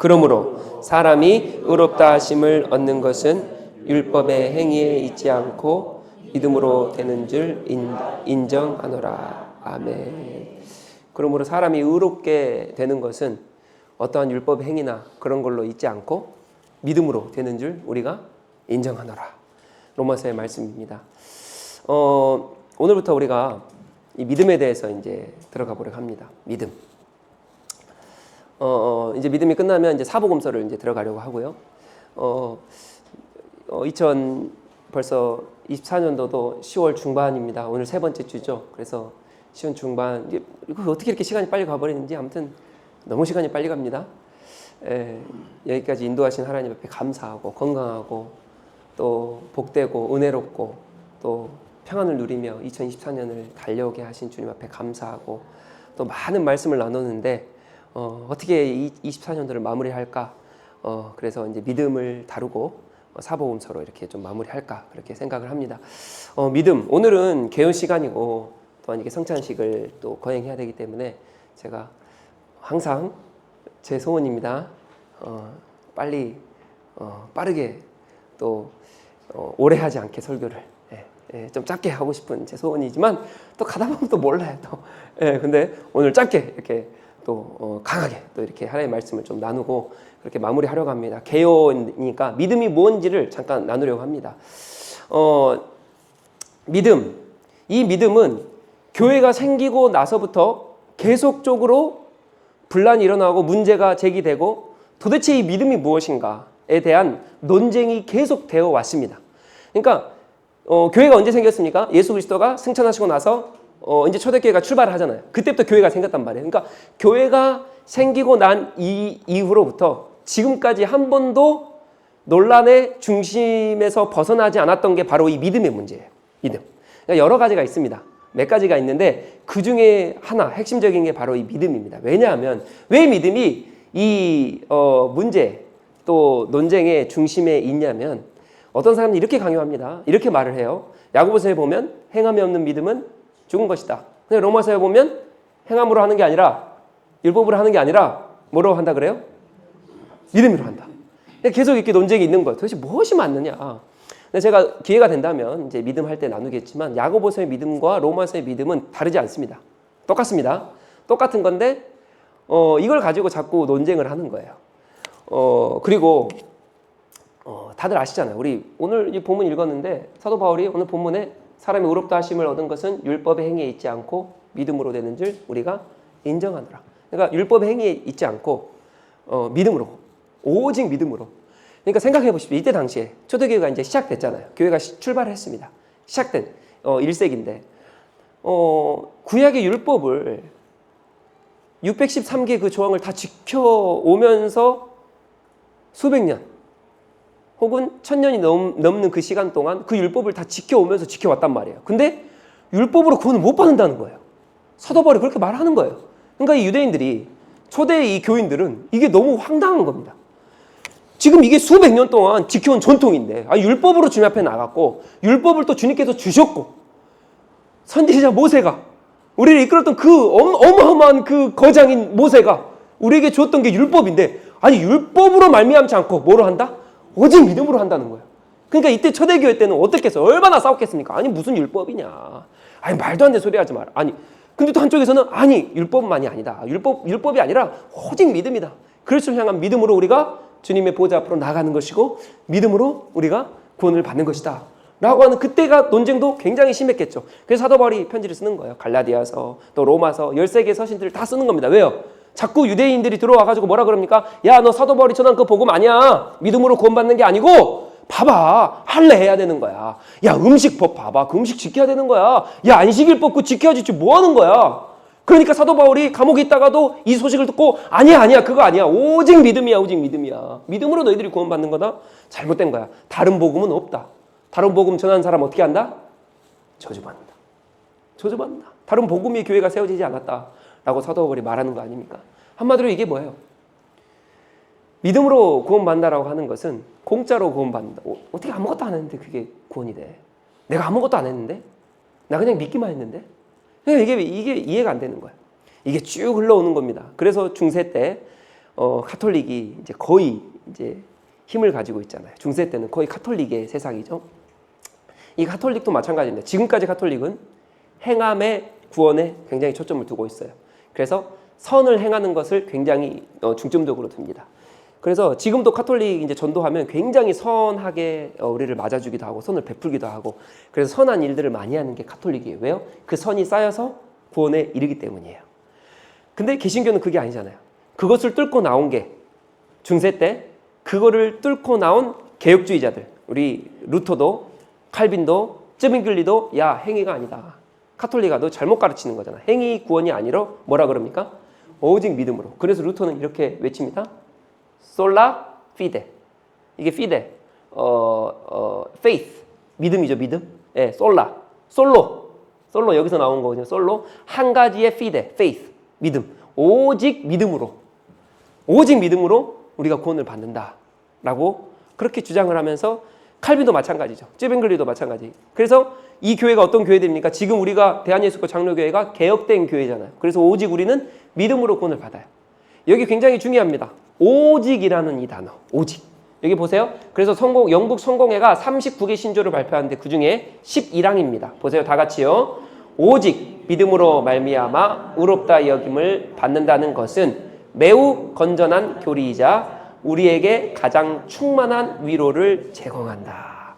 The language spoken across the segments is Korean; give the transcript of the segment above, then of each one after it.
그러므로 사람이 의롭다 하심을 얻는 것은 율법의 행위에 있지 않고 믿음으로 되는 줄 인정하노라. 아멘. 그러므로 사람이 의롭게 되는 것은 어떠한 율법의 행위나 그런 걸로 있지 않고 믿음으로 되는 줄 우리가 인정하노라. 로마서의 말씀입니다. 오늘부터 우리가 이 믿음에 대해서 이제 들어가 보려고 합니다. 믿음. 이제 믿음이 끝나면 이제 사복음서를 이제 들어가려고 하고요. 벌써 24년도도 10월 중반입니다. 오늘 세 번째 주죠. 그래서 10월 중반, 이거 어떻게 이렇게 시간이 빨리 가버리는지 아무튼 너무 시간이 빨리 갑니다. 여기까지 인도하신 하나님 앞에 감사하고 건강하고 또 복되고 은혜롭고 또 평안을 누리며 2024년을 달려오게 하신 주님 앞에 감사하고 또 많은 말씀을 나눴는데 어떻게 이 24년도를 마무리할까? 그래서 이제 믿음을 다루고 사복음서로 이렇게 좀 마무리할까 그렇게 생각을 합니다. 믿음, 오늘은 개헌 시간이고 또한 이게 성찬식을 또 거행해야 되기 때문에 제가 항상 제 소원입니다. 빠르게 또 오래 하지 않게 설교를 좀 짧게 하고 싶은 제 소원이지만 또 가다 보면 또 몰라요. 근데 오늘 짧게 이렇게 또 강하게 또 이렇게 하나님의 말씀을 좀 나누고 그렇게 마무리하려고 합니다. 개요니까 믿음이 뭔지를 잠깐 나누려고 합니다. 믿음, 이 믿음은 교회가 생기고 나서부터 계속적으로 분란이 일어나고 문제가 제기되고 도대체 이 믿음이 무엇인가에 대한 논쟁이 계속되어 왔습니다. 그러니까 교회가 언제 생겼습니까? 예수 그리스도가 승천하시고 나서 이제 초대교회가 출발을 하잖아요. 그때부터 교회가 생겼단 말이에요. 그러니까 교회가 생기고 난 이후로부터 지금까지 한 번도 논란의 중심에서 벗어나지 않았던 게 바로 이 믿음의 문제예요. 믿음. 그러니까 여러 가지가 있습니다. 몇 가지가 있는데 그 중에 하나 핵심적인 게 바로 이 믿음입니다. 왜냐하면 왜 믿음이 이 문제 또 논쟁의 중심에 있냐면 어떤 사람들이 이렇게 강요합니다. 이렇게 말을 해요. 야고보서에 보면 행함이 없는 믿음은 죽은 것이다. 근데 로마서에 보면 행함으로 하는 게 아니라 율법으로 하는 게 아니라 뭐로 한다 그래요? 믿음으로 한다. 계속 이렇게 논쟁이 있는 거예요. 도대체 무엇이 맞느냐? 근데 제가 기회가 된다면 이제 믿음 할 때 나누겠지만 야고보서의 믿음과 로마서의 믿음은 다르지 않습니다. 똑같습니다. 똑같은 건데 이걸 가지고 자꾸 논쟁을 하는 거예요. 그리고 다들 아시잖아요. 우리 오늘 이 본문 읽었는데 사도 바울이 오늘 본문에 사람이 의롭다 하심을 얻은 것은 율법의 행위에 있지 않고 믿음으로 되는 줄 우리가 인정하노라. 그러니까 율법의 행위에 있지 않고 믿음으로, 오직 믿음으로. 그러니까 생각해 보십시오. 이때 당시에 초대교회가 이제 시작됐잖아요. 교회가 출발했습니다. 시작된 1세기인데 구약의 율법을 613개 그 조항을 다 지켜오면서 수백 년 혹은 1000년이 넘는 그 시간 동안 그 율법을 다 지켜오면서 지켜왔단 말이에요. 근데 율법으로 구원을 못 받는다는 거예요. 사도 바울이 그렇게 말하는 거예요. 그러니까 이 유대인들이 초대의 이 교인들은 이게 너무 황당한 겁니다. 지금 이게 수백 년 동안 지켜온 전통인데 율법으로 주님 앞에 나갔고 율법을 또 주님께서 주셨고 선지자 모세가 우리를 이끌었던 그 어마어마한 그 거장인 모세가 우리에게 주었던 게 율법인데 율법으로 말미암지 않고 뭐로 한다? 오직 믿음으로 한다는 거예요. 그러니까 이때 초대교회 때는 어떻게 했어요? 얼마나 싸웠겠습니까? 무슨 율법이냐. 말도 안 되는 소리 하지 마라. 근데 또 한쪽에서는 율법만이 아니다. 율법이 아니라 오직 믿음이다. 그리스도를 향한 믿음으로 우리가 주님의 보좌 앞으로 나가는 것이고 믿음으로 우리가 구원을 받는 것이다. 라고 하는 그때가 논쟁도 굉장히 심했겠죠. 그래서 사도 바울이 편지를 쓰는 거예요. 갈라디아서 또 로마서 13개의 서신들을 다 쓰는 겁니다. 왜요? 자꾸 유대인들이 들어와가지고 뭐라 그럽니까? 야, 너 사도 바울이 전한 그 복음 아니야. 믿음으로 구원받는 게 아니고 봐봐. 할례해야 되는 거야. 야, 음식법 봐봐. 그 음식 지켜야 되는 거야. 야, 안식일법 그 지켜야지. 뭐 하는 거야? 그러니까 사도 바울이 감옥에 있다가도 이 소식을 듣고 아니야. 그거 아니야. 오직 믿음이야. 오직 믿음이야. 믿음으로 너희들이 구원받는 거다. 잘못된 거야. 다른 복음은 없다. 다른 복음 전하는 사람 어떻게 한다? 저주받는다. 다른 복음의 교회가 세워지지 않았다. 라고 사도 바울이 말하는 거 아닙니까? 한마디로 이게 뭐예요? 믿음으로 구원받는다라고 하는 것은 공짜로 구원받는다. 어떻게 아무것도 안 했는데 그게 구원이 돼? 내가 아무것도 안 했는데? 나 그냥 믿기만 했는데? 이게 이해가 안 되는 거예요. 이게 쭉 흘러오는 겁니다. 그래서 중세 때 가톨릭이 이제 거의 이제 힘을 가지고 있잖아요. 중세 때는 거의 가톨릭의 세상이죠. 이 가톨릭도 마찬가지입니다. 지금까지 가톨릭은 행함의 구원에 굉장히 초점을 두고 있어요. 그래서 선을 행하는 것을 굉장히 중점적으로 둡니다. 그래서 지금도 가톨릭 이제 전도하면 굉장히 선하게 우리를 맞아주기도 하고 선을 베풀기도 하고 그래서 선한 일들을 많이 하는 게 가톨릭이에요. 왜요? 그 선이 쌓여서 구원에 이르기 때문이에요. 근데 개신교는 그게 아니잖아요. 그것을 뚫고 나온 게 중세 때 그거를 뚫고 나온 개혁주의자들 우리 루터도 칼빈도 쯔빙글리도 야 행위가 아니다. 가톨릭아 너 잘못 가르치는 거잖아. 행위 구원이 아니라 뭐라 그럽니까? 오직 믿음으로. 그래서 루터는 이렇게 외칩니다. 솔라 피데. 이게 피데. faith. 믿음이죠, 믿음. 예, 솔라. 솔로 여기서 나온 거거든요. 솔로. 한 가지의 fide, faith. 믿음. 오직 믿음으로. 오직 믿음으로 우리가 구원을 받는다라고 그렇게 주장을 하면서 칼빈도 마찬가지죠. 쯔빙글리도 마찬가지. 그래서 이 교회가 어떤 교회들입니까? 지금 우리가 대한예수교 장로교회가 개혁된 교회잖아요. 그래서 오직 우리는 믿음으로 구원을 받아요. 여기 굉장히 중요합니다. 오직이라는 이 단어. 오직. 여기 보세요. 그래서 영국 성공회가 39개 신조를 발표하는데 그중에 11항입니다. 보세요. 다 같이요. 오직 믿음으로 말미암아 의롭다 여김을 받는다는 것은 매우 건전한 교리이자 우리에게 가장 충만한 위로를 제공한다.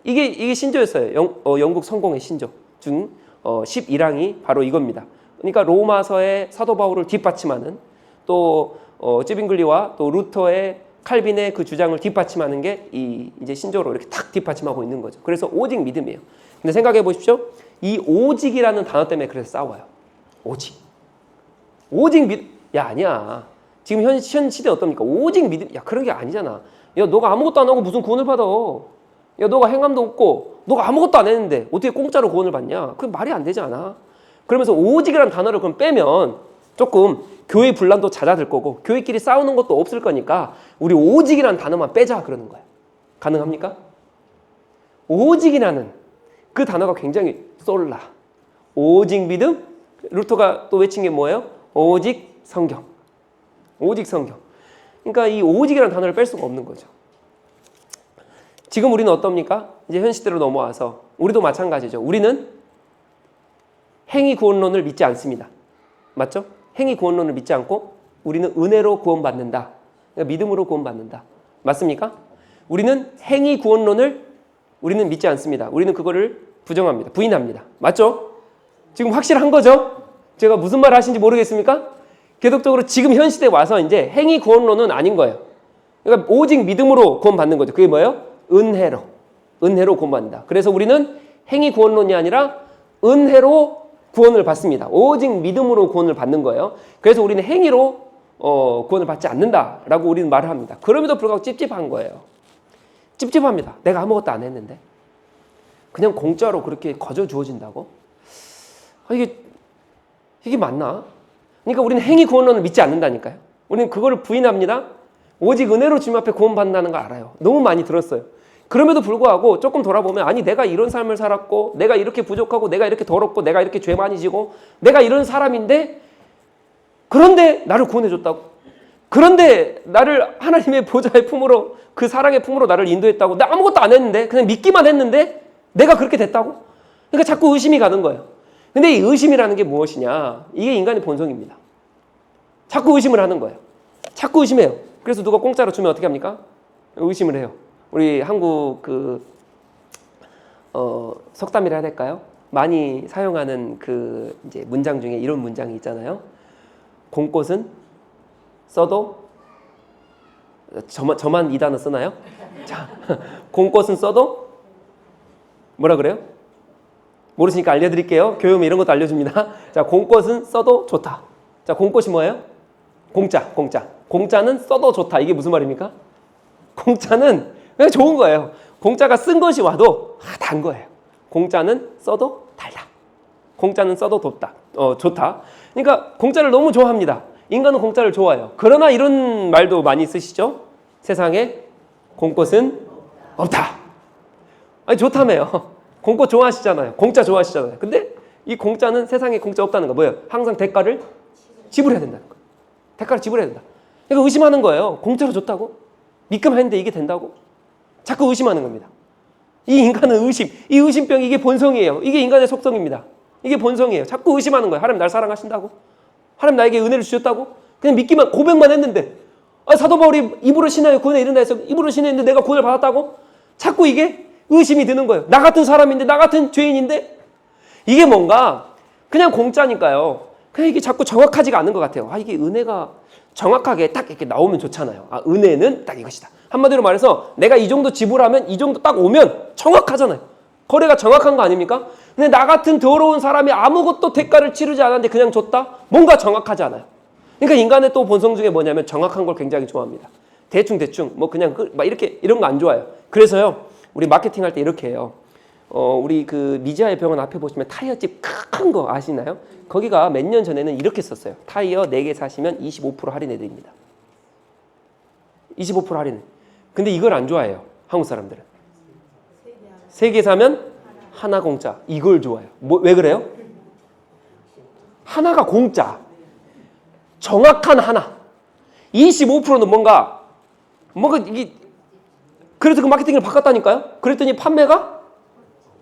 이게 신조였어요. 영국 성공의 신조 중 11항이 바로 이겁니다. 그러니까 로마서의 사도 바울을 뒷받침하는 또 쯔빙글리와 또 루터의 칼빈의 그 주장을 뒷받침하는 게 이제 신조로 이렇게 탁 뒷받침하고 있는 거죠. 그래서 오직 믿음이에요. 근데 생각해 보십시오. 이 오직이라는 단어 때문에 그래서 싸워요. 오직 믿음. 야 아니야. 지금 현 시대 어떻습니까? 오직 믿음. 야 그런 게 아니잖아. 야 너가 아무것도 안 하고 무슨 구원을 받아. 야 너가 행함도 없고 너가 아무것도 안 했는데 어떻게 공짜로 구원을 받냐. 그게 말이 안 되지 않아. 그러면서 오직이라는 단어를 그럼 빼면 조금 교회 분란도 잦아들 거고 교회끼리 싸우는 것도 없을 거니까 우리 오직이라는 단어만 빼자 그러는 거야. 가능합니까? 오직이라는 그 단어가 굉장히 솔라. 오직 믿음. 루터가 또 외친 게 뭐예요? 오직 성경. 오직 성경. 그러니까 이 오직이라는 단어를 뺄 수가 없는 거죠. 지금 우리는 어떻습니까? 이제 현 시대로 넘어와서 우리도 마찬가지죠. 우리는 행위 구원론을 믿지 않습니다. 맞죠? 행위 구원론을 믿지 않고 우리는 은혜로 구원받는다. 그러니까 믿음으로 구원받는다. 맞습니까? 우리는 행위 구원론을 우리는 믿지 않습니다. 우리는 그거를 부정합니다. 부인합니다. 맞죠? 지금 확실한 거죠? 제가 무슨 말 하시는지 모르겠습니까? 계속적으로 지금 현 시대에 와서 이제 행위 구원론은 아닌 거예요. 그러니까 오직 믿음으로 구원받는 거죠. 그게 뭐예요? 은혜로 구원받는다. 그래서 우리는 행위 구원론이 아니라 은혜로 구원을 받습니다. 오직 믿음으로 구원을 받는 거예요. 그래서 우리는 행위로 구원을 받지 않는다라고 우리는 말을 합니다. 그럼에도 불구하고 찝찝한 거예요. 찝찝합니다. 내가 아무것도 안 했는데 그냥 공짜로 그렇게 거저 주어진다고? 이게 맞나? 그러니까 우리는 행위 구원론을 믿지 않는다니까요. 우리는 그거를 부인합니다. 오직 은혜로 주님 앞에 구원받는다는 걸 알아요. 너무 많이 들었어요. 그럼에도 불구하고 조금 돌아보면 아니 내가 이런 삶을 살았고 내가 이렇게 부족하고 내가 이렇게 더럽고 내가 이렇게 죄 많이 지고 내가 이런 사람인데 그런데 나를 구원해줬다고? 그런데 나를 하나님의 보좌의 품으로 그 사랑의 품으로 나를 인도했다고? 나 아무것도 안 했는데 그냥 믿기만 했는데 내가 그렇게 됐다고? 그러니까 자꾸 의심이 가는 거예요. 근데 이 의심이라는 게 무엇이냐? 이게 인간의 본성입니다. 자꾸 의심을 하는 거예요. 자꾸 의심해요. 그래서 누가 공짜로 주면 어떻게 합니까? 의심을 해요. 우리 한국 속담이라 해야 될까요? 많이 사용하는 그 이제 문장 중에 이런 문장이 있잖아요. 공꽃은 써도 저만 이 단어 쓰나요? 자, 공꽃은 써도 뭐라 그래요? 모르시니까 알려드릴게요. 교육 이런 것도 알려줍니다. 자, 공꽃은 써도 좋다. 자, 공꽃이 뭐예요? 공짜. 공짜는 써도 좋다. 이게 무슨 말입니까? 공짜는 그냥 좋은 거예요. 공짜가 쓴 것이 와도 단 거예요. 공짜는 써도 달다. 공짜는 써도 좋다. 그러니까 공짜를 너무 좋아합니다. 인간은 공짜를 좋아해요. 그러나 이런 말도 많이 쓰시죠? 세상에 공꽃은 없다. 아니 좋다며요. 공꽃 좋아하시잖아요. 공짜 좋아하시잖아요. 근데 이 공짜는 세상에 공짜 없다는 거 뭐예요? 항상 대가를 지불해야 된다는 거예요. 대가를 지불해야 된다. 그러니까 의심하는 거예요. 공짜로 줬다고? 믿기만 했는데 이게 된다고? 자꾸 의심하는 겁니다. 이 인간은 의심, 이 의심병이 이게 본성이에요. 이게 인간의 속성입니다. 이게 본성이에요. 자꾸 의심하는 거예요. 하나님 날 사랑하신다고? 하나님 나에게 은혜를 주셨다고? 그냥 믿기만, 고백만 했는데, 사도 바울이 입으로 신하여 구원에 이른다 해서 입으로 신했는데 내가 구원을 받았다고? 자꾸 이게 의심이 드는 거예요. 나 같은 사람인데, 나 같은 죄인인데? 이게 뭔가 그냥 공짜니까요. 그냥 이게 자꾸 정확하지가 않은 것 같아요. 이게 은혜가 정확하게 딱 이렇게 나오면 좋잖아요. 은혜는 딱 이것이다. 한마디로 말해서 내가 이 정도 지불하면 이 정도 딱 오면 정확하잖아요. 거래가 정확한 거 아닙니까? 근데 나 같은 더러운 사람이 아무것도 대가를 치르지 않았는데 그냥 줬다? 뭔가 정확하지 않아요. 그러니까 인간의 또 본성 중에 뭐냐면 정확한 걸 굉장히 좋아합니다. 대충 뭐 그냥 막 이렇게 이런 거 안 좋아요. 그래서요, 우리 마케팅 할 때 이렇게 해요. 우리 그 미지아의 병원 앞에 보시면 타이어집 큰 거 아시나요? 거기가 몇 년 전에는 이렇게 썼어요. 타이어 4개 사시면 25% 할인해 드립니다. 25% 할인. 근데 이걸 안 좋아해요. 한국 사람들은. 3개 사면 하나 공짜. 이걸 좋아해요. 왜 그래요? 하나가 공짜. 정확한 하나. 25%는 뭔가 이게, 그래서 그 마케팅을 바꿨다니까요. 그랬더니 판매가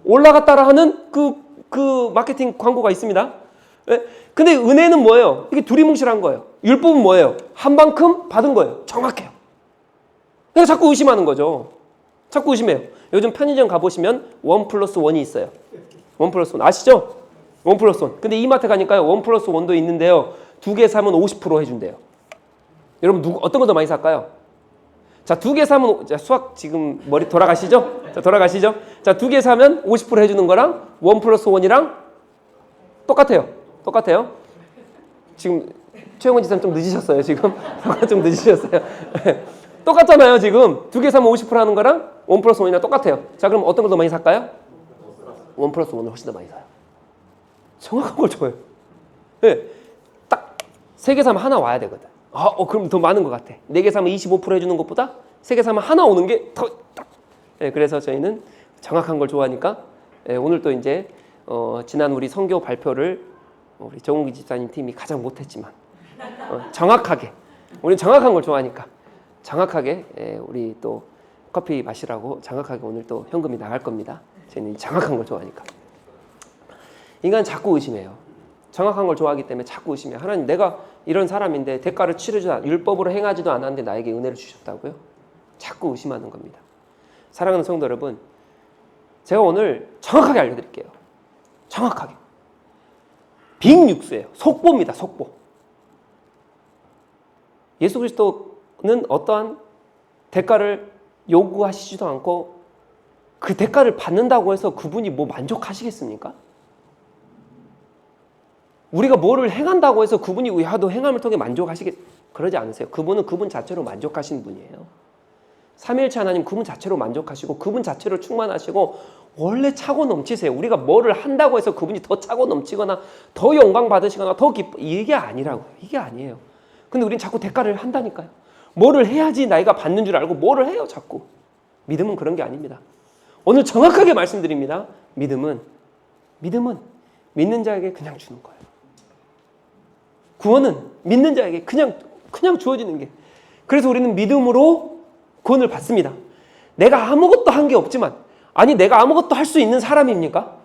올라갔다라 하는 그 마케팅 광고가 있습니다. 네? 근데 은혜는 뭐예요? 이게 두리뭉실한 거예요. 율법은 뭐예요? 한 만큼 받은 거예요. 정확해요. 그러니까 자꾸 의심하는 거죠. 자꾸 의심해요. 요즘 편의점 가보시면 1+1이 있어요. 1+1 아시죠? 1+1. 근데 이마트 가니까요, 1+1도 있는데요, 2개 사면 50% 해준대요. 여러분 어떤 거 더 많이 살까요? 자, 2개 사면, 수학 지금 머리 돌아가시죠? 자, 돌아가시죠? 자, 2개 사면 50% 해주는 거랑 1+1이랑 똑같아요. 똑같아요. 지금 최영원 지사님 좀 늦으셨어요. 지금 좀 늦으셨어요. 똑같잖아요. 지금 2개 사면 50% 하는 거랑 1+1이랑 똑같아요. 자, 그럼 어떤 걸 더 많이 살까요? 1+1을 훨씬 더 많이 사요. 정확한 걸 줘요. 네. 딱 3개 사면 하나 와야 되거든. 그럼 더 많은 것 같아. 4개 사면 25% 해주는 것보다 3개 사면 하나 오는 게 더 딱. 네, 그래서 저희는 정확한 걸 좋아하니까, 오늘 또 이제 지난 우리 선교 발표를 우리 정욱이 집사님 팀이 가장 못했지만 정확하게, 우리는 정확한 걸 좋아하니까 정확하게, 우리 또 커피 마시라고 정확하게 오늘 또 현금이 나갈 겁니다. 저희는 정확한 걸 좋아하니까. 인간은 자꾸 의심해요. 정확한 걸 좋아하기 때문에 자꾸 의심해요. 하나님, 내가 이런 사람인데 대가를 치르지도 율법으로 행하지도 않았는데 나에게 은혜를 주셨다고요? 자꾸 의심하는 겁니다. 사랑하는 성도 여러분, 제가 오늘 정확하게 알려드릴게요. 정확하게. 빅뉴스예요. 속보입니다. 속보. 예수 그리스도는 어떠한 대가를 요구하시지도 않고 그 대가를 받는다고 해서 그분이 뭐 만족하시겠습니까? 우리가 뭐를 행한다고 해서 그분이 야, 너 행함을 통해 만족하시겠... 그러지 않으세요. 그분은 그분 자체로 만족하시는 분이에요. 삼위일체 하나님 그분 자체로 만족하시고 그분 자체로 충만하시고 원래 차고 넘치세요. 우리가 뭐를 한다고 해서 그분이 더 차고 넘치거나 더 영광 받으시거나 더 기뻐, 이게 아니라고요. 이게 아니에요. 근데 우린 자꾸 대가를 한다니까요. 뭐를 해야지 나이가 받는 줄 알고 뭐를 해요 자꾸. 믿음은 그런 게 아닙니다. 오늘 정확하게 말씀드립니다. 믿음은 믿는 자에게 그냥 주는 거예요. 구원은 믿는 자에게 그냥 주어지는 게. 그래서 우리는 믿음으로 구원을 받습니다. 내가 아무것도 한 게 없지만, 아니 내가 아무것도 할 수 있는 사람입니까?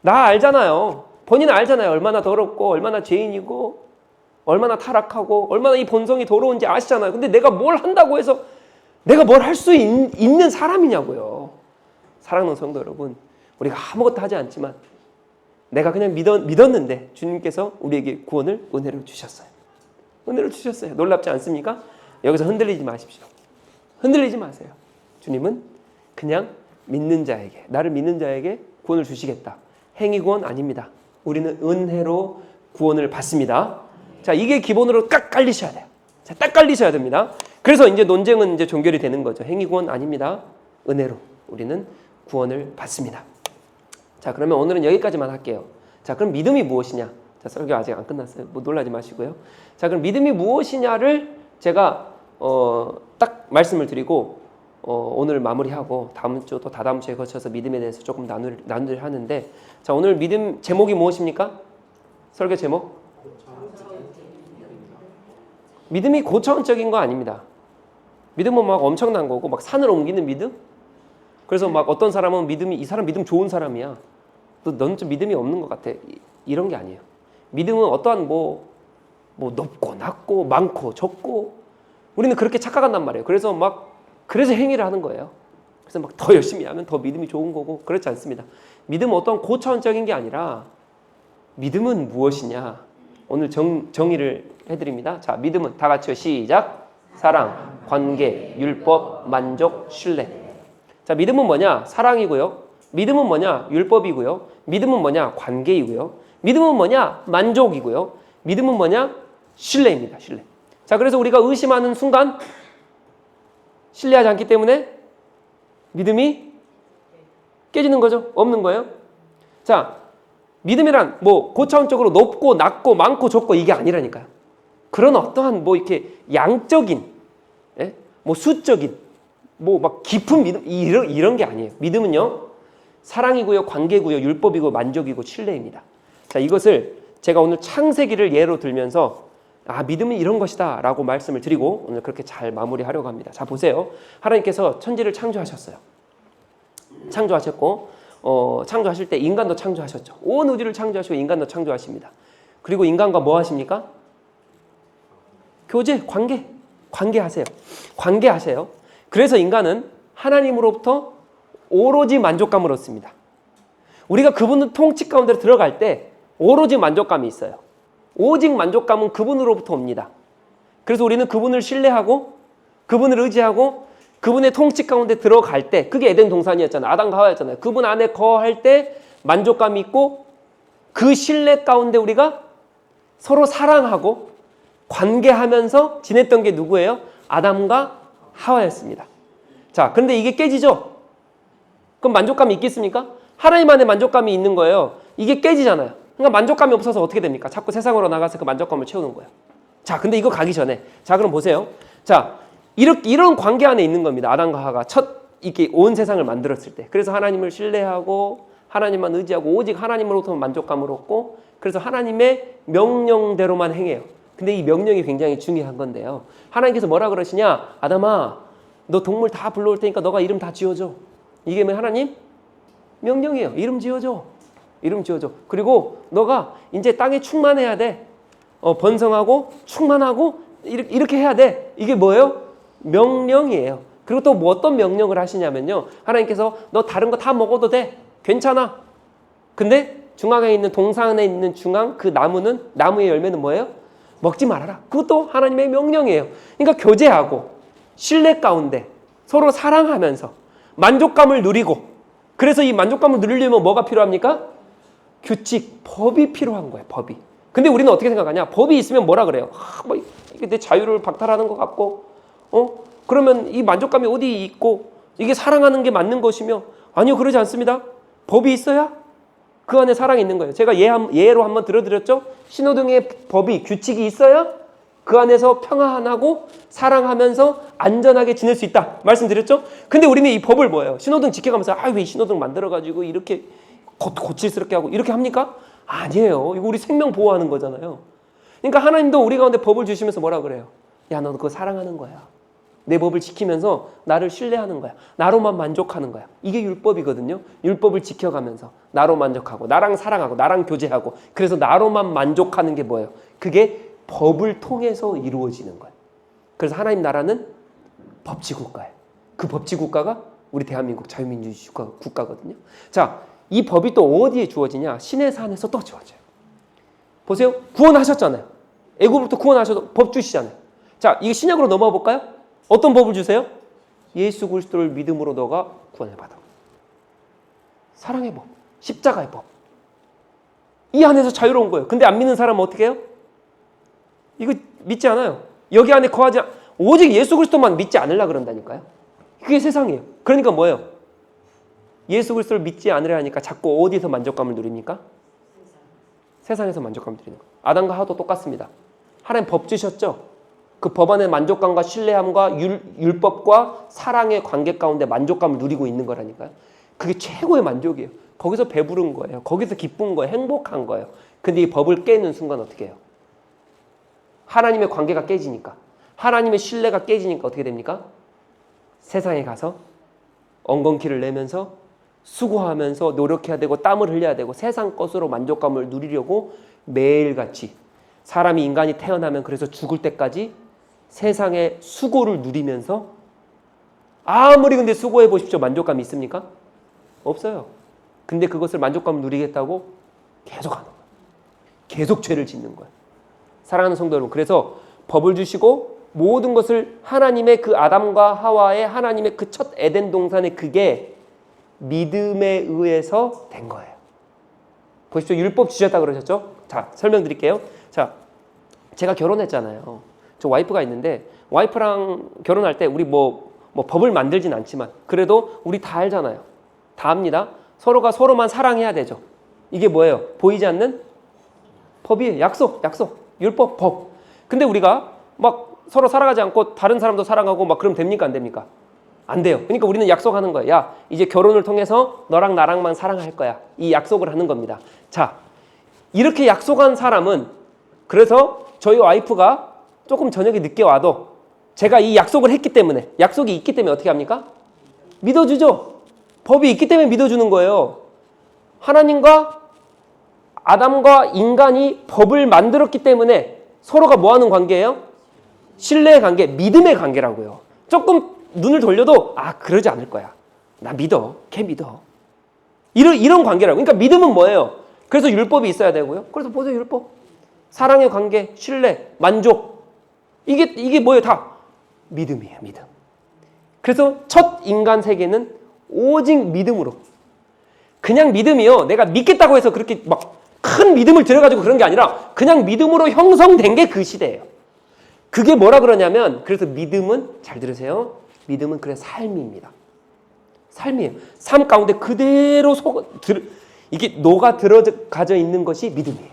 나 알잖아요. 본인은 알잖아요. 얼마나 더럽고 얼마나 죄인이고 얼마나 타락하고 얼마나 이 본성이 더러운지 아시잖아요. 근데 내가 뭘 한다고 해서 내가 뭘 할 수 있는 사람이냐고요. 사랑하는 성도 여러분, 우리가 아무것도 하지 않지만 내가 그냥 믿었는데 주님께서 우리에게 구원을, 은혜를 주셨어요. 은혜를 주셨어요. 놀랍지 않습니까? 여기서 흔들리지 마십시오. 흔들리지 마세요. 주님은 그냥 믿는 자에게, 나를 믿는 자에게 구원을 주시겠다. 행위 구원 아닙니다. 우리는 은혜로 구원을 받습니다. 자, 이게 기본으로 딱 깔리셔야 돼요. 자, 딱 깔리셔야 됩니다. 그래서 이제 논쟁은 이제 종결이 되는 거죠. 행위 구원 아닙니다. 은혜로 우리는 구원을 받습니다. 자, 그러면 오늘은 여기까지만 할게요. 자, 그럼 믿음이 무엇이냐? 자, 설교 아직 안 끝났어요. 뭐 놀라지 마시고요. 자, 그럼 믿음이 무엇이냐를 제가 딱 말씀을 드리고 오늘 마무리하고 다음 주 또 다다음 주에 거쳐서 믿음에 대해서 조금 나누려 하는데, 자, 오늘 믿음 제목이 무엇입니까? 설교 제목? 믿음이 고차원적인 거 아닙니다. 믿음은 막 엄청난 거고 막 산을 옮기는 믿음? 그래서 막 어떤 사람은 믿음이 이 사람 믿음 좋은 사람이야. 너는 좀 믿음이 없는 것 같아. 이런 게 아니에요. 믿음은 어떠한 뭐 높고 낮고 많고 적고 우리는 그렇게 착각한단 말이에요. 그래서 행위를 하는 거예요. 그래서 막 더 열심히 하면 더 믿음이 좋은 거고 그렇지 않습니다. 믿음은 어떤 고차원적인 게 아니라 믿음은 무엇이냐? 오늘 정의를 해드립니다. 자, 믿음은 다 같이요. 시작. 사랑, 관계, 율법, 만족, 신뢰. 자, 믿음은 뭐냐? 사랑이고요. 믿음은 뭐냐? 율법이고요. 믿음은 뭐냐? 관계이고요. 믿음은 뭐냐? 만족이고요. 믿음은 뭐냐? 신뢰입니다. 신뢰. 자, 그래서 우리가 의심하는 순간 신뢰하지 않기 때문에 믿음이 깨지는 거죠. 없는 거예요. 자, 믿음이란 뭐 고차원적으로 높고 낮고 많고 적고 이게 아니라니까요. 그런 어떠한 뭐 이렇게 양적인, 예? 뭐 수적인, 뭐 막 깊은 믿음 이런 게 아니에요. 믿음은요 사랑이고요, 관계고요, 율법이고, 만족이고, 신뢰입니다. 자, 이것을 제가 오늘 창세기를 예로 들면서 믿음은 이런 것이다 라고 말씀을 드리고 오늘 그렇게 잘 마무리하려고 합니다. 자, 보세요. 하나님께서 천지를 창조하셨어요. 창조하셨고 창조하실 때 인간도 창조하셨죠. 온 우주를 창조하시고 인간도 창조하십니다. 그리고 인간과 뭐 하십니까? 교제, 관계하세요. 관계하세요. 그래서 인간은 하나님으로부터 오로지 만족감을 얻습니다. 우리가 그분의 통치 가운데 들어갈 때 오로지 만족감이 있어요. 오직 만족감은 그분으로부터 옵니다. 그래서 우리는 그분을 신뢰하고 그분을 의지하고 그분의 통치 가운데 들어갈 때 그게 에덴 동산이었잖아요. 아담과 하와였잖아요. 그분 안에 거할 때 만족감이 있고 그 신뢰 가운데 우리가 서로 사랑하고 관계하면서 지냈던 게 누구예요? 아담과 하와였습니다. 자, 그런데 이게 깨지죠? 그럼 만족감이 있겠습니까? 하나님 안에 만족감이 있는 거예요. 이게 깨지잖아요. 그러니까 만족감이 없어서 어떻게 됩니까? 자꾸 세상으로 나가서 그 만족감을 채우는 거예요. 자, 근데 이거 가기 전에 자, 그럼 보세요. 자, 이런 관계 안에 있는 겁니다. 아담과 하와가 이렇게 온 세상을 만들었을 때. 그래서 하나님을 신뢰하고 하나님만 의지하고 오직 하나님으로부터 만족감을 얻고 그래서 하나님의 명령대로만 행해요. 근데 이 명령이 굉장히 중요한 건데요. 하나님께서 뭐라 그러시냐? 아담아, 너 동물 다 불러올 테니까 너가 이름 다 지어줘. 이게 뭐 하나님? 명령이에요. 이름 지어줘. 이름 지어줘. 그리고 너가 이제 땅에 충만해야 돼. 번성하고 충만하고 이렇게 해야 돼. 이게 뭐예요? 명령이에요. 그리고 또 뭐 어떤 명령을 하시냐면요. 하나님께서 너 다른 거 다 먹어도 돼. 괜찮아. 근데 중앙에 있는 동산에 있는 그 나무의 열매는 뭐예요? 먹지 말아라. 그것도 하나님의 명령이에요. 그러니까 교제하고 신뢰 가운데 서로 사랑하면서 만족감을 누리고 그래서 이 만족감을 누리려면 뭐가 필요합니까? 규칙, 법이 필요한 거예요. 법이. 근데 우리는 어떻게 생각하냐? 법이 있으면 뭐라 그래요? 뭐 이게 내 자유를 박탈하는 것 같고 그러면 이 만족감이 어디 있고 이게 사랑하는 게 맞는 것이며 아니요, 그러지 않습니다. 법이 있어야 그 안에 사랑이 있는 거예요. 제가 예로 한번 들어드렸죠? 신호등의 법이 규칙이 있어야 그 안에서 평안하고 사랑하면서 안전하게 지낼 수 있다 말씀드렸죠? 근데 우리는 이 법을 뭐예요? 신호등 지켜가면서 왜 신호등 만들어가지고 이렇게 고칠스럽게 하고 이렇게 합니까? 아니에요. 이거 우리 생명 보호하는 거잖아요. 그러니까 하나님도 우리 가운데 법을 주시면서 뭐라 그래요? 야, 너 그거 사랑하는 거야. 내 법을 지키면서 나를 신뢰하는 거야. 나로만 만족하는 거야. 이게 율법이거든요. 율법을 지켜가면서 나로 만족하고 나랑 사랑하고 나랑 교제하고 그래서 나로만 만족하는 게 뭐예요? 그게 법을 통해서 이루어지는 거예요. 그래서 하나님 나라는 법치국가예요. 그 법치국가가 우리 대한민국 자유민주주의 국가거든요. 자, 이 법이 또 어디에 주어지냐? 신의 산에서 또 주어져요. 보세요. 구원하셨잖아요. 애굽으로부터 구원하셔서 법 주시잖아요. 자, 이게 신약으로 넘어가 볼까요? 어떤 법을 주세요? 예수 그리스도를 믿음으로 너가 구원을 받아. 사랑의 법, 십자가의 법. 이 안에서 자유로운 거예요. 근데 안 믿는 사람은 어떻게 해요? 이거 믿지 않아요. 여기 안에 거하지 오직 예수 그리스도만 믿지 않으려 그런다니까요. 그게 세상이에요. 그러니까 뭐예요? 예수 그리스도를 믿지 않으려 하니까 자꾸 어디서 만족감을 누립니까? 세상에서 만족감을 누리는 거예요. 아담과 하와도 똑같습니다. 하나님 법 주셨죠? 그 법 안에 만족감과 신뢰함과 율법과 사랑의 관계 가운데 만족감을 누리고 있는 거라니까요. 그게 최고의 만족이에요. 거기서 배부른 거예요. 거기서 기쁜 거예요. 행복한 거예요. 근데 이 법을 깨는 순간 어떻게 해요? 하나님의 관계가 깨지니까, 하나님의 신뢰가 깨지니까 어떻게 됩니까? 세상에 가서 엉겅퀴를 내면서 수고하면서 노력해야 되고 땀을 흘려야 되고 세상 것으로 만족감을 누리려고 매일같이, 사람이 인간이 태어나면 그래서 죽을 때까지 세상의 수고를 누리면서, 아무리 근데 수고해 보십시오, 만족감이 있습니까? 없어요. 근데 그것을 만족감을 누리겠다고 계속 하는 거예요. 계속 죄를 짓는 거예요. 사랑하는 성도 여러분, 그래서 법을 주시고 모든 것을 하나님의 그 아담과 하와의 하나님의 그 첫 에덴 동산의 그게 믿음에 의해서 된 거예요. 보십시오. 율법 주셨다 그러셨죠? 자, 설명드릴게요. 자, 제가 결혼했잖아요. 저 와이프가 있는데 와이프랑 결혼할 때 우리 뭐 법을 만들진 않지만 그래도 우리 다 알잖아요. 다 압니다. 서로가 서로만 사랑해야 되죠. 이게 뭐예요? 보이지 않는 법이에요. 약속, 율법, 법. 근데 우리가 막 서로 살아가지 않고 다른 사람도 사랑하고 막 그러면 됩니까? 안 됩니까? 안 돼요. 그러니까 우리는 약속하는 거예요. 야, 이제 결혼을 통해서 너랑 나랑만 사랑할 거야. 이 약속을 하는 겁니다. 자, 이렇게 약속한 사람은, 그래서 저희 와이프가 조금 저녁에 늦게 와도 제가 이 약속을 했기 때문에, 약속이 있기 때문에 어떻게 합니까? 믿어주죠. 법이 있기 때문에 믿어주는 거예요. 하나님과 아담과 인간이 법을 만들었기 때문에 서로가 뭐 하는 관계예요? 신뢰의 관계, 믿음의 관계라고요. 조금 눈을 돌려도 그러지 않을 거야. 나 믿어. 걔 믿어. 이런 관계라고. 그러니까 믿음은 뭐예요? 그래서 율법이 있어야 되고요. 그래서 보세요, 율법. 사랑의 관계, 신뢰, 만족. 이게 뭐예요? 다 믿음이에요, 믿음. 그래서 첫 인간 세계는 오직 믿음으로. 그냥 믿음이요. 내가 믿겠다고 해서 그렇게 막 큰 믿음을 들여가지고 그런 게 아니라 그냥 믿음으로 형성된 게 그 시대예요. 그게 뭐라 그러냐면, 그래서 믿음은, 잘 들으세요. 믿음은 그래 삶입니다. 삶이에요. 삶 가운데 그대로 이게 녹아 들어가져 있는 것이 믿음이에요.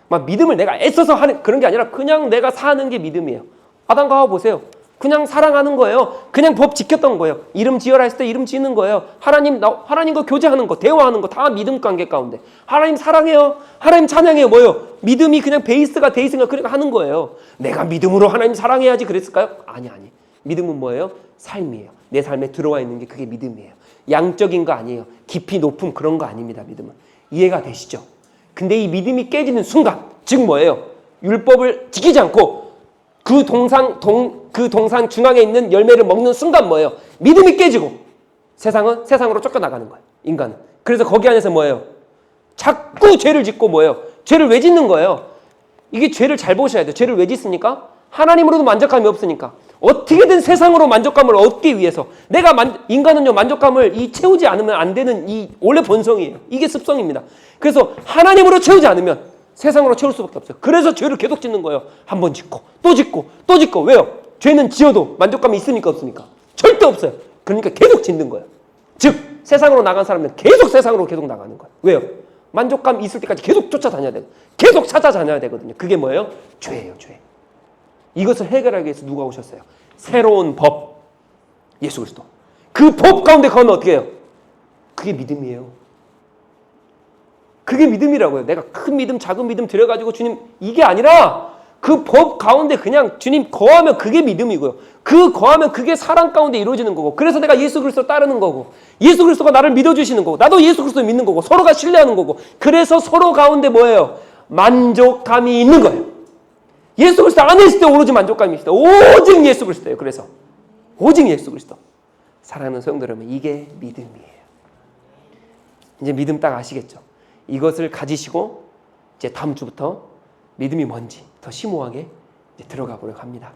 막 믿음을 내가 애써서 하는 그런 게 아니라 그냥 내가 사는 게 믿음이에요. 아담과 하와 보세요. 그냥 사랑하는 거예요. 그냥 법 지켰던 거예요. 이름 지어라 했을 때 이름 지는 거예요. 하나님과 교제하는 거, 대화하는 거 다 믿음 관계 가운데. 하나님 사랑해요. 하나님 찬양해요. 뭐예요? 믿음이 그냥 베이스가 돼 있으니까 그러니까 하는 거예요. 내가 믿음으로 하나님 사랑해야지 그랬을까요? 아니. 믿음은 뭐예요? 삶이에요. 내 삶에 들어와 있는 게 그게 믿음이에요. 양적인 거 아니에요. 깊이 높음 그런 거 아닙니다. 믿음은. 이해가 되시죠? 근데 이 믿음이 깨지는 순간, 즉 뭐예요? 율법을 지키지 않고 그 동산 중앙에 있는 열매를 먹는 순간 뭐예요? 믿음이 깨지고 세상으로 쫓겨나가는 거예요. 인간은. 그래서 거기 안에서 뭐예요? 자꾸 죄를 짓고 뭐예요? 죄를 왜 짓는 거예요? 이게 죄를 잘 보셔야 돼요. 죄를 왜 짓습니까? 하나님으로도 만족감이 없으니까. 어떻게든 세상으로 만족감을 얻기 위해서 인간은요 만족감을 채우지 않으면 안 되는 이 원래 본성이에요. 이게 습성입니다. 그래서 하나님으로 채우지 않으면 세상으로 채울 수밖에 없어요. 그래서 죄를 계속 짓는 거예요. 한 번 짓고 또 짓고 또 짓고. 왜요? 죄는 지어도 만족감이 있습니까 없습니까? 절대 없어요. 그러니까 계속 짓는 거예요. 즉 세상으로 나간 사람은 계속 세상으로 계속 나가는 거예요. 왜요? 만족감 있을 때까지 계속 쫓아다녀야 되고 계속 찾아다녀야 되거든요. 그게 뭐예요? 죄예요. 죄. 이것을 해결하기 위해서 누가 오셨어요? 새로운 법, 예수 그리스도. 그 법 가운데 거하면 어떻게 해요? 그게 믿음이에요. 그게 믿음이라고요. 내가 큰 믿음, 작은 믿음 들여가지고 주님 이게 아니라 그 법 가운데 그냥 주님 거하면 그게 믿음이고요. 그 거하면 그게 사랑 가운데 이루어지는 거고, 그래서 내가 예수 그리스도 따르는 거고, 예수 그리스도가 나를 믿어주시는 거고, 나도 예수 그리스도 믿는 거고, 서로가 신뢰하는 거고, 그래서 서로 가운데 뭐예요? 만족감이 있는 거예요. 예수 그리스도 안에 있을 때 오로지 만족감이 있어요. 오직 예수 그리스도예요. 그래서 오직 예수 그리스도. 사랑하는 소영들 여러분, 이게 믿음이에요. 이제 믿음 딱 아시겠죠? 이것을 가지시고 이제 다음 주부터 믿음이 뭔지 더 심오하게 이제 들어가 보려고 합니다.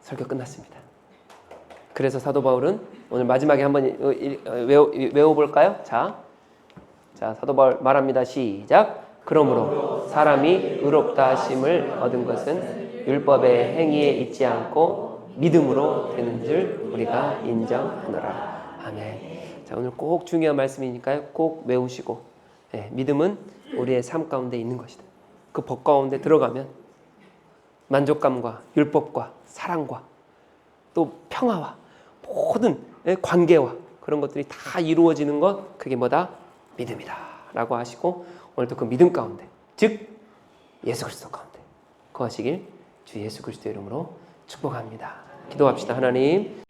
설교 끝났습니다. 그래서 사도 바울은 오늘 마지막에 한번 외워볼까요? 자, 사도 바울 말합니다. 시작. 그러므로 사람이 의롭다 하심을 얻은 것은 율법의 행위에 있지 않고 믿음으로 되는 줄 우리가 인정하노라. 아멘. 자, 오늘 꼭 중요한 말씀이니까요. 꼭 외우시고, 믿음은 우리의 삶 가운데 있는 것이다. 그 법 가운데 들어가면 만족감과 율법과 사랑과 또 평화와 모든 관계와 그런 것들이 다 이루어지는 것, 그게 뭐다? 믿음이다 라고 하시고, 오늘도 그 믿음 가운데 즉 예수 그리스도 가운데 거하시길 주 예수 그리스도의 이름으로 축복합니다. 기도합시다. 하나님,